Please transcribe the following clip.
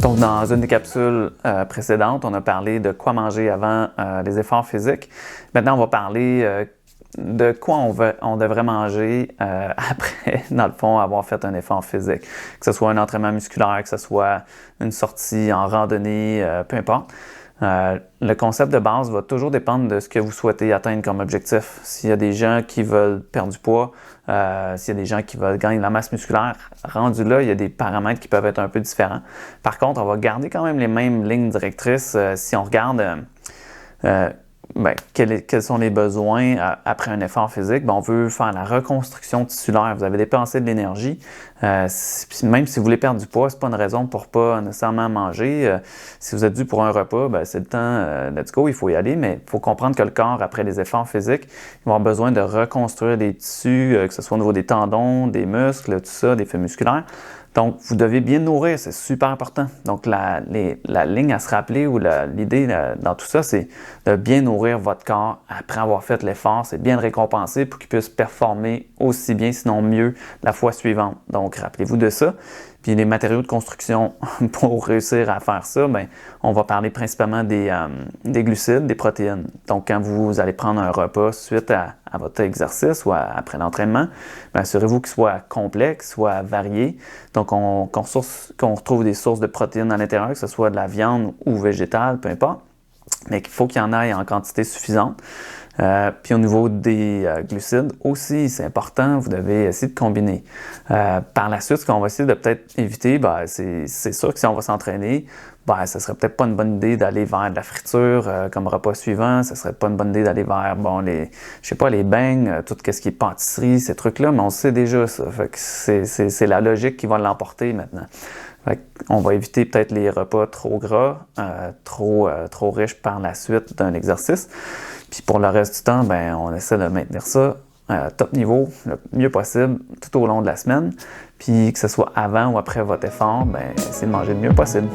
Donc, dans une des capsules précédentes, on a parlé de quoi manger avant les efforts physiques. Maintenant, on va parler de quoi on devrait manger après, dans le fond, avoir fait un effort physique. Que ce soit un entraînement musculaire, que ce soit une sortie en randonnée, peu importe. Le concept de base va toujours dépendre de ce que vous souhaitez atteindre comme objectif. S'il y a des gens qui veulent perdre du poids, s'il y a des gens qui veulent gagner de la masse musculaire, rendu là, il y a des paramètres qui peuvent être un peu différents. Par contre, on va garder quand même les mêmes lignes directrices si on regarde quels sont les besoins après un effort physique. On veut faire la reconstruction tissulaire. Vous avez dépensé de l'énergie. Même si vous voulez perdre du poids, c'est pas une raison pour pas nécessairement manger. Si vous êtes dû pour un repas, c'est le temps, let's go, il faut y aller. Mais il faut comprendre que le corps, après les efforts physiques, il va avoir besoin de reconstruire des tissus, que ce soit au niveau des tendons, des muscles, tout ça, des fibres musculaires. Donc, vous devez bien nourrir, c'est super important. Donc, la ligne à se rappeler ou l'idée dans tout ça, c'est de bien nourrir votre corps après avoir fait l'effort. C'est bien le récompenser pour qu'il puisse performer aussi bien, sinon mieux, la fois suivante. Donc, rappelez-vous de ça. Puis les matériaux de construction pour réussir à faire ça, on va parler principalement des glucides, des protéines. Donc, quand vous allez prendre un repas suite à votre exercice ou après l'entraînement, assurez-vous qu'il soit complet, qu'il soit varié. Donc, qu'on retrouve des sources de protéines à l'intérieur, que ce soit de la viande ou végétale, peu importe. Mais qu'il faut qu'il y en ait en quantité suffisante. Puis au niveau des glucides aussi, c'est important, vous devez essayer de combiner. Par la suite, ce qu'on va essayer de peut-être éviter, c'est sûr que si on va s'entraîner, ça serait peut-être pas une bonne idée d'aller vers de la friture comme repas suivant, ça serait pas une bonne idée d'aller vers, les beignes, tout ce qui est pâtisserie, ces trucs-là, mais on sait déjà ça. Fait que c'est la logique qui va l'emporter maintenant. On va éviter peut-être les repas trop gras, trop riches par la suite d'un exercice. Puis pour le reste du temps, on essaie de maintenir ça top niveau, le mieux possible, tout au long de la semaine. Puis que ce soit avant ou après votre effort, essayez de manger le mieux possible.